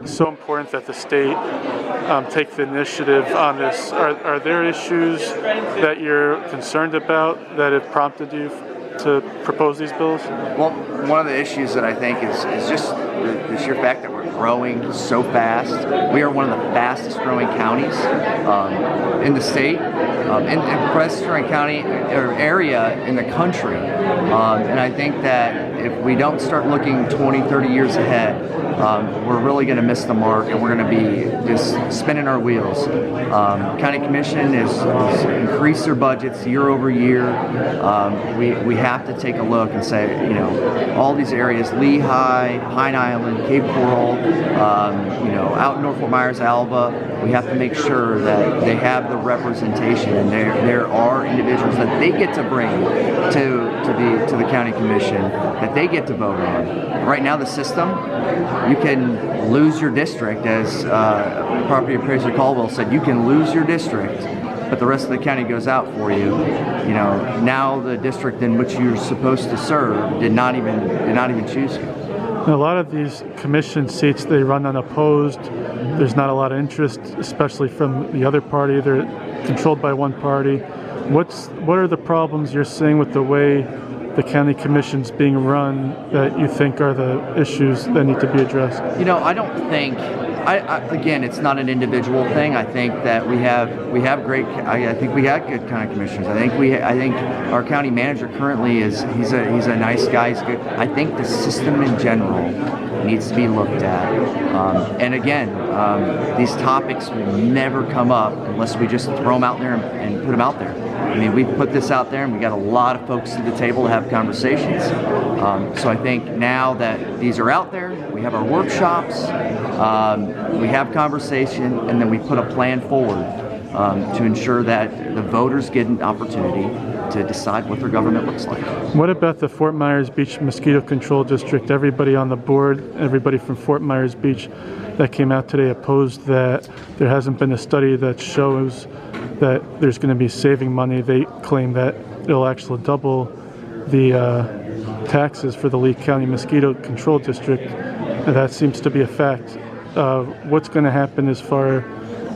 so important that the state take the initiative on this? Are there issues that you're concerned about that have prompted you to propose these bills? Well, one of the issues that I think is just the sheer fact that we're growing so fast. We are one of the fastest growing counties in the state, in fastest growing county or area in the country. And I think that if we don't start looking 20, 30 years ahead, we're really going to miss the mark, and we're going to be just spinning our wheels. County Commission has increased their budgets year over year. We have to take a look and say, all these areas, Lehigh, Pine Island, Cape Coral, out in North Fort Myers, Alva, we have to make sure that they have the representation, and there are individuals that they get to bring to the County Commission that they get to vote on. Right now, the system, you can lose your district, as property appraiser Caldwell said. You can lose your district, but the rest of the county goes out for you. Now the district in which you're supposed to serve did not even choose you. A lot of these commission seats, they run unopposed. There's not a lot of interest, especially from the other party. They're controlled by one party. What are the problems you're seeing with the way the county commission's being run that you think are the issues that need to be addressed? I don't think. Again, it's not an individual thing. I think that we have great. I think we got good county commissioners. I think our county manager currently he's a nice guy. He's good. I think the system in general needs to be looked at. And again, these topics will never come up unless we just throw them out there and put them out there. I mean, we put this out there, and we got a lot of folks at the table to have conversations. So I think now that these are out there, we have our workshops, we have conversation, and then we put a plan forward to ensure that the voters get an opportunity to decide what their government looks like. What about the Fort Myers Beach Mosquito Control District? Everybody on the board, everybody from Fort Myers Beach that came out today opposed that. There hasn't been a study that shows that there's going to be saving money. They claim that it'll actually double the taxes for the Lee County Mosquito Control District. And that seems to be a fact. What's going to happen as far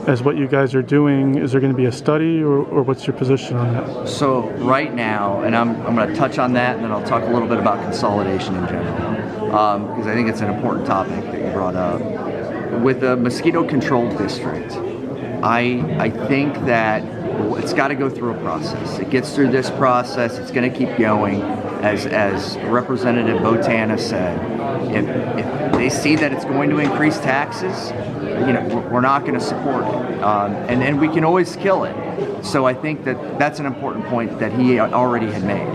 as what you guys are doing? Is there going to be a study, or what's your position on that? So right now, and I'm going to touch on that, and then I'll talk a little bit about consolidation in general, because I think it's an important topic that you brought up. With the Mosquito Control District, I think that it's got to go through a process. It gets through this process. It's going to keep going. As Representative Botana said, if they see that it's going to increase taxes, we're not going to support it. And we can always kill it. So I think that's an important point that he already had made.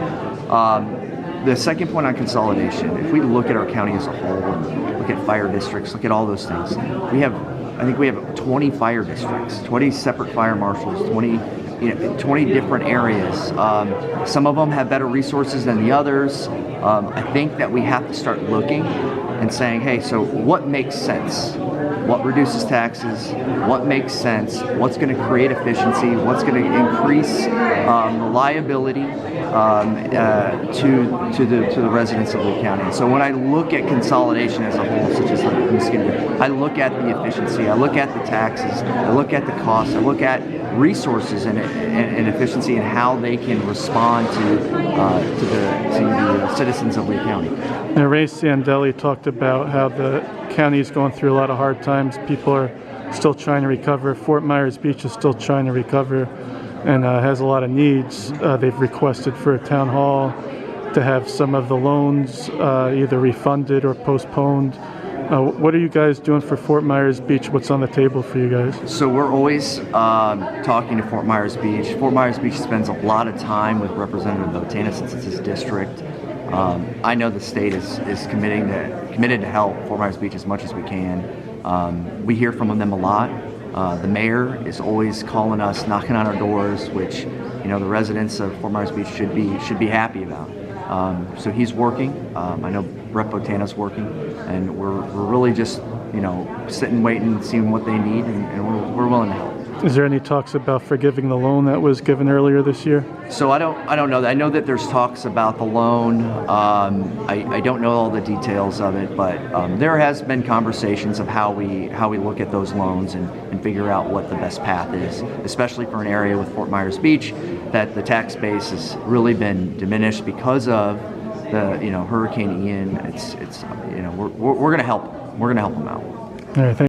The second point on consolidation, if we look at our county as a whole, and look at fire districts, look at all those things, I think we have 20 fire districts, 20 separate fire marshals, 20 different areas. Some of them have better resources than the others. I think that we have to start looking and saying, hey, so what makes sense? What reduces taxes? What makes sense? What's going to create efficiency? What's going to increase reliability to the residents of Lee County? So when I look at consolidation as a whole, such as the Mosquito, I look at the efficiency, I look at the taxes, I look at the costs, I look at resources and efficiency, and how they can respond to the citizens of Lee County. Now, Ray Sandelli talked about how the county is going through a lot of hard times. People are still trying to recover. Fort Myers Beach is still trying to recover and has a lot of needs. They've requested for a town hall to have some of the loans either refunded or postponed. What are you guys doing for Fort Myers Beach? What's on the table for you guys? So we're always talking to Fort Myers Beach. Fort Myers Beach spends a lot of time with Representative Botana since it's his district. I know the state is committed to help Fort Myers Beach as much as we can. We hear from them a lot. The mayor is always calling us, knocking on our doors, which the residents of Fort Myers Beach should be happy about. So he's working. I know Rep. Botana's working, and we're really just sitting, waiting, seeing what they need, and we're willing to help. Is there any talks about forgiving the loan that was given earlier this year? So I don't know. I know that there's talks about the loan. I don't know all the details of it, but there has been conversations of how we look at those loans and figure out what the best path is, especially for an area with Fort Myers Beach that the tax base has really been diminished because of the Hurricane Ian. It's we're going to help. We're going to help them out. All right.